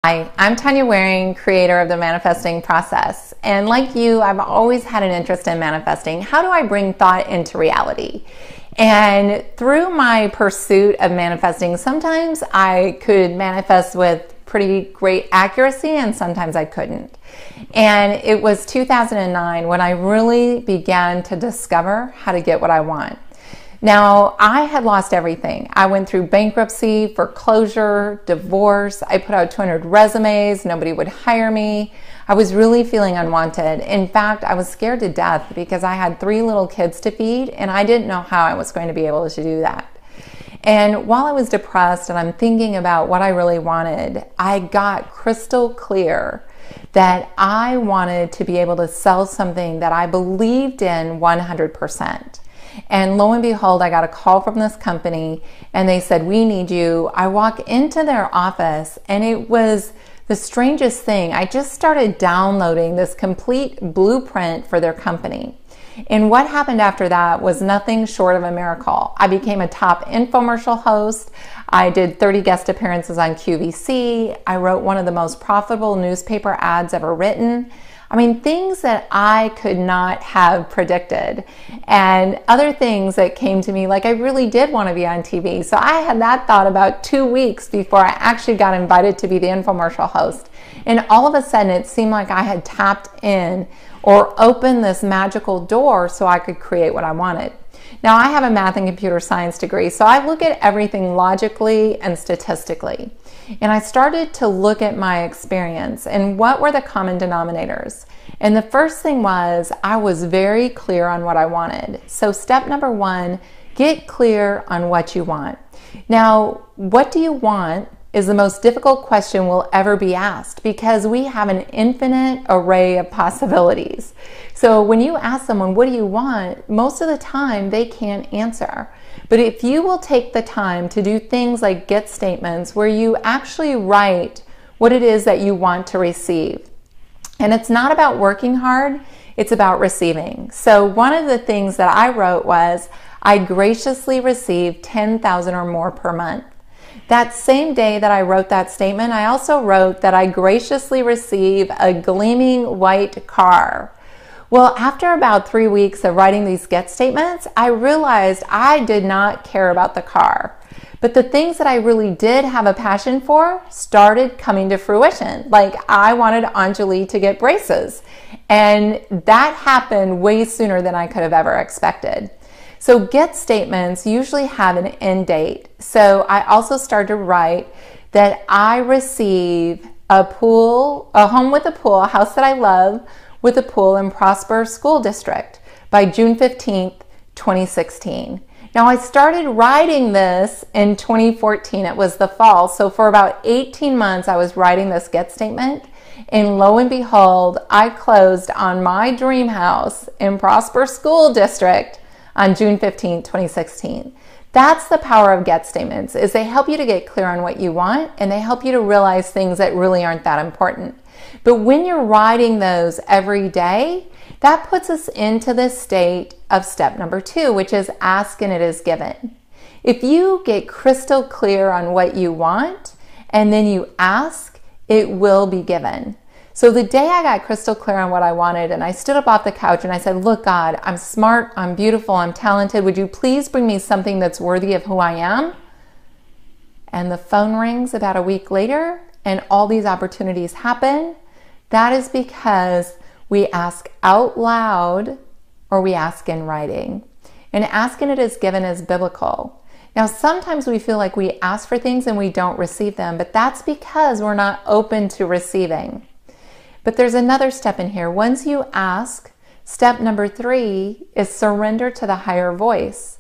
Hi, I'm Tanya Waring, creator of the Manifesting Process. And like you, I've always had an interest in manifesting. How do I bring thought into reality? And through my pursuit of manifesting, sometimes I could manifest with pretty great accuracy and sometimes I couldn't. And it was 2009 when I really began to discover how to get what I want. Now, I had lost everything. I went through bankruptcy, foreclosure, divorce. I put out 200 resumes. Nobody would hire me. I was really feeling unwanted. In fact, I was scared to death because I had 3 little kids to feed and I didn't know how I was going to be able to do that. And while I was depressed and I'm thinking about what I really wanted, I got crystal clear that I wanted to be able to sell something that I believed in 100%. And lo and behold, I got a call from this company and they said, "We need you." I walk into their office and it was the strangest thing. I just started downloading this complete blueprint for their company. And what happened after that was nothing short of a miracle. I became a top infomercial host. I did 30 guest appearances on QVC. I wrote one of the most profitable newspaper ads ever written. I mean, things that I could not have predicted, and other things that came to me, like I really did want to be on TV. So I had that thought about 2 weeks before I actually got invited to be the infomercial host. And all of a sudden it seemed like I had tapped in or opened this magical door so I could create what I wanted. Now, I have a math and computer science degree, so I look at everything logically and statistically. And I started to look at my experience and what were the common denominators. And the first thing was I was very clear on what I wanted. So step number 1, get clear on what you want. Now, what do you want is the most difficult question we'll ever be asked because we have an infinite array of possibilities. So when you ask someone, what do you want? Most of the time they can't answer. But if you will take the time to do things like get statements where you actually write what it is that you want to receive. And it's not about working hard, it's about receiving. So one of the things that I wrote was, I graciously receive 10,000 or more per month. That same day that I wrote that statement, I also wrote that I graciously receive a gleaming white car. Well, after about 3 weeks of writing these get statements, I realized I did not care about the car. But the things that I really did have a passion for started coming to fruition. Like I wanted Anjali to get braces. And that happened way sooner than I could have ever expected. So get statements usually have an end date. So I also started to write that I receive a pool, a home with a pool, a house that I love with a pool in Prosper School District by June 15th, 2016. Now I started writing this in 2014. It was the fall. So for about 18 months I was writing this get statement. And lo and behold, I closed on my dream house in Prosper School District on June 15, 2016. That's the power of get statements, is they help you to get clear on what you want and they help you to realize things that really aren't that important. But when you're writing those every day, that puts us into this state of step number 2, which is ask and it is given. If you get crystal clear on what you want and then you ask, it will be given. So the day I got crystal clear on what I wanted and I stood up off the couch and I said, "Look, God, I'm smart, I'm beautiful, I'm talented. Would you please bring me something that's worthy of who I am?" And the phone rings about a week later and all these opportunities happen. That is because we ask out loud or we ask in writing. And asking it is given is biblical. Now, sometimes we feel like we ask for things and we don't receive them, but that's because we're not open to receiving. But there's another step in here. Once you ask, step number 3 is surrender to the higher voice.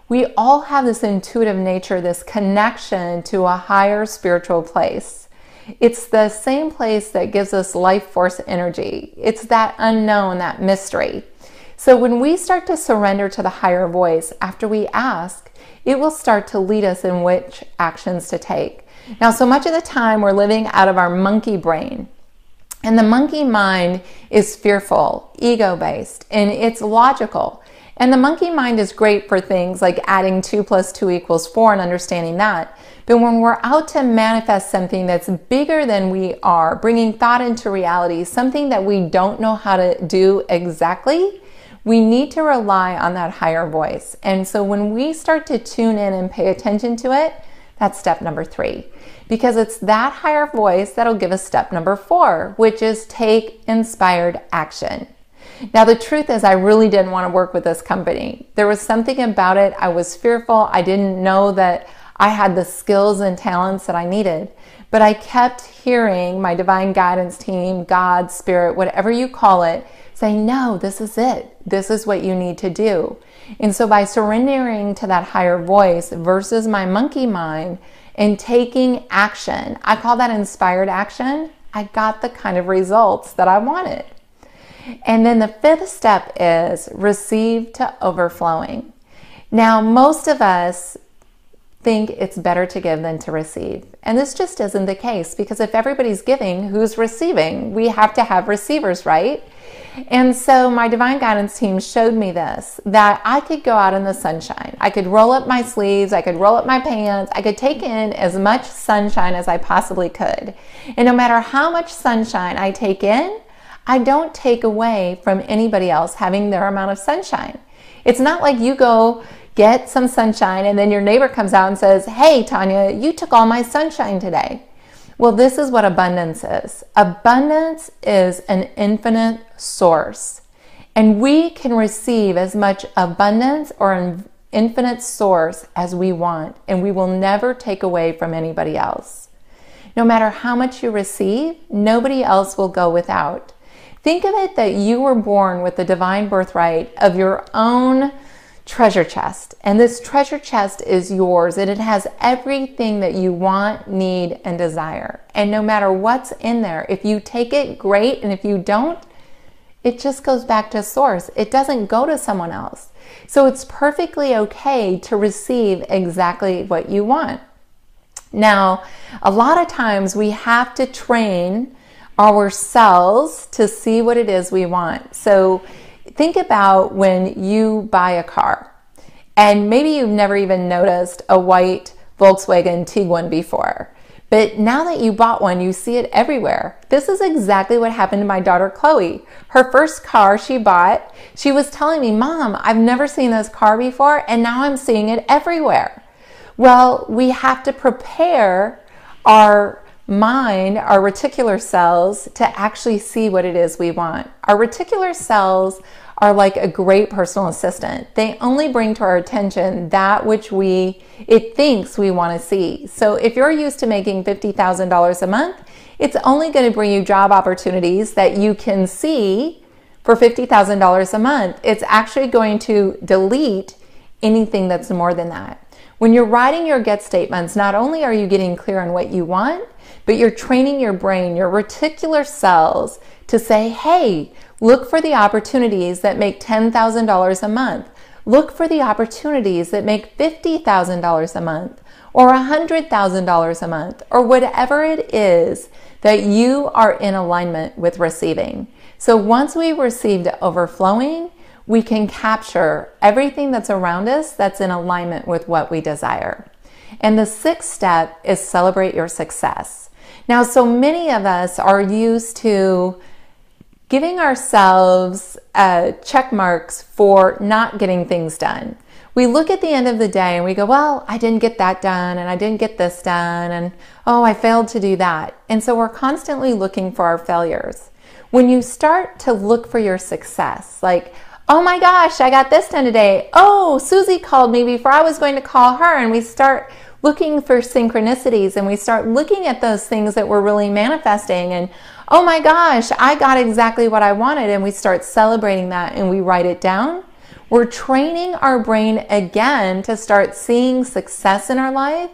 We all have this intuitive nature, this connection to a higher spiritual place. It's the same place that gives us life force energy. It's that unknown, that mystery. So when we start to surrender to the higher voice after we ask, it will start to lead us in which actions to take. Now, so much of the time we're living out of our monkey brain. And the monkey mind is fearful, ego-based, and it's logical. And the monkey mind is great for things like adding 2 + 2 = 4 and understanding that. But when we're out to manifest something that's bigger than we are, bringing thought into reality, something that we don't know how to do exactly, we need to rely on that higher voice. And so when we start to tune in and pay attention to it, that's step number 3. Because it's that higher voice that'll give us step number 4, which is take inspired action. Now, the truth is I really didn't want to work with this company. There was something about it. I was fearful. I didn't know that I had the skills and talents that I needed. But I kept hearing my divine guidance team, God, Spirit, whatever you call it, say, no, this is it. This is what you need to do. And so by surrendering to that higher voice versus my monkey mind and taking action, I call that inspired action, I got the kind of results that I wanted. And then the 5th step is receive to overflowing. Now, most of us think it's better to give than to receive. And this just isn't the case, because if everybody's giving, who's receiving? We have to have receivers, right? And so my divine guidance team showed me this, that I could go out in the sunshine. I could roll up my sleeves. I could roll up my pants. I could take in as much sunshine as I possibly could. And no matter how much sunshine I take in, I don't take away from anybody else having their amount of sunshine. It's not like you go get some sunshine and then your neighbor comes out and says, hey, Tanya, you took all my sunshine today. Well, this is what abundance is. Abundance is an infinite source. And we can receive as much abundance or an infinite source as we want. And we will never take away from anybody else. No matter how much you receive, nobody else will go without. Think of it that you were born with the divine birthright of your own treasure chest. And this treasure chest is yours, and it has everything that you want, need, and desire. And no matter what's in there, if you take it, great. And if you don't, it just goes back to source. It doesn't go to someone else. So it's perfectly okay to receive exactly what you want. Now, a lot of times we have to train ourselves to see what it is we want. So think about when you buy a car, and maybe you've never even noticed a white Volkswagen Tiguan before. But now that you bought one, you see it everywhere. This is exactly what happened to my daughter, Chloe. Her first car she bought, she was telling me, Mom, I've never seen this car before, and now I'm seeing it everywhere. Well, we have to prepare our mind, our reticular cells, to actually see what it is we want. Our reticular cells are like a great personal assistant. They only bring to our attention that which it thinks we want to see. So if you're used to making $50,000 a month, it's only going to bring you job opportunities that you can see for $50,000 a month. It's actually going to delete anything that's more than that. When you're writing your get statements, not only are you getting clear on what you want, but you're training your brain, your reticular cells, to say, hey, look for the opportunities that make $10,000 a month. Look for the opportunities that make $50,000 a month or $100,000 a month, or whatever it is that you are in alignment with receiving. So once we received overflowing, we can capture everything that's around us that's in alignment with what we desire. And the 6th step is celebrate your success. Now, so many of us are used to giving ourselves check marks for not getting things done. We look at the end of the day and we go, well, I didn't get that done, and I didn't get this done, and oh, I failed to do that. And so we're constantly looking for our failures. When you start to look for your success, like, oh my gosh, I got this done today. Oh, Susie called me before I was going to call her, and we start looking for synchronicities, and we start looking at those things that we're really manifesting, and oh my gosh, I got exactly what I wanted, and we start celebrating that and we write it down. We're training our brain again to start seeing success in our life,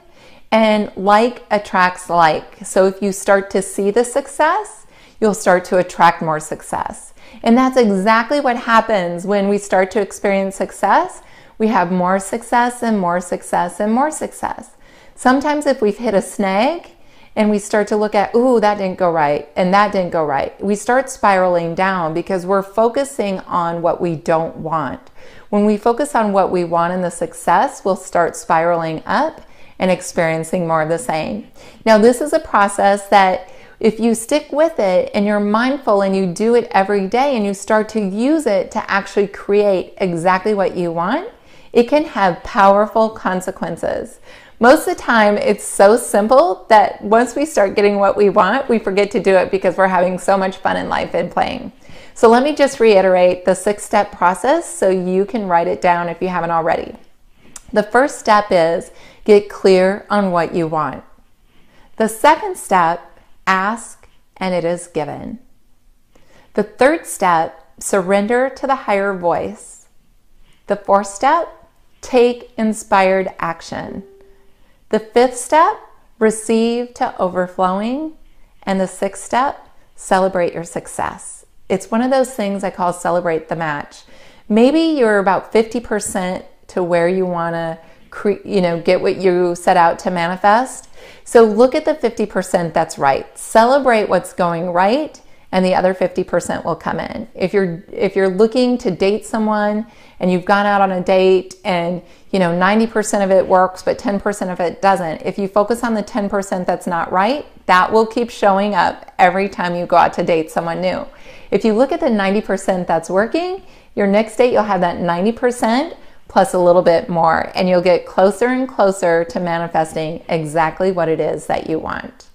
and like attracts like. So if you start to see the success, you'll start to attract more success. And that's exactly what happens when we start to experience success. We have more success and more success and more success. Sometimes if we've hit a snag and we start to look at, ooh, that didn't go right and that didn't go right, we start spiraling down because we're focusing on what we don't want. When we focus on what we want and the success, we'll start spiraling up and experiencing more of the same. Now, this is a process that if you stick with it and you're mindful and you do it every day and you start to use it to actually create exactly what you want, it can have powerful consequences. Most of the time, it's so simple that once we start getting what we want, we forget to do it because we're having so much fun in life and playing. So let me just reiterate the 6-step process so you can write it down if you haven't already. The first step is get clear on what you want. The second step, ask and it is given. The third step, surrender to the higher voice. The fourth step, take inspired action. The fifth step, receive to overflowing. And the sixth step, celebrate your success. It's one of those things I call celebrate the match. Maybe you're about 50% to where you want to get what you set out to manifest. So look at the 50% that's right. Celebrate what's going right, and the other 50% will come in. If you're looking to date someone and you've gone out on a date and 90% of it works but 10% of it doesn't, if you focus on the 10% that's not right, that will keep showing up every time you go out to date someone new. If you look at the 90% that's working, your next date you'll have that 90% plus a little bit more, and you'll get closer and closer to manifesting exactly what it is that you want.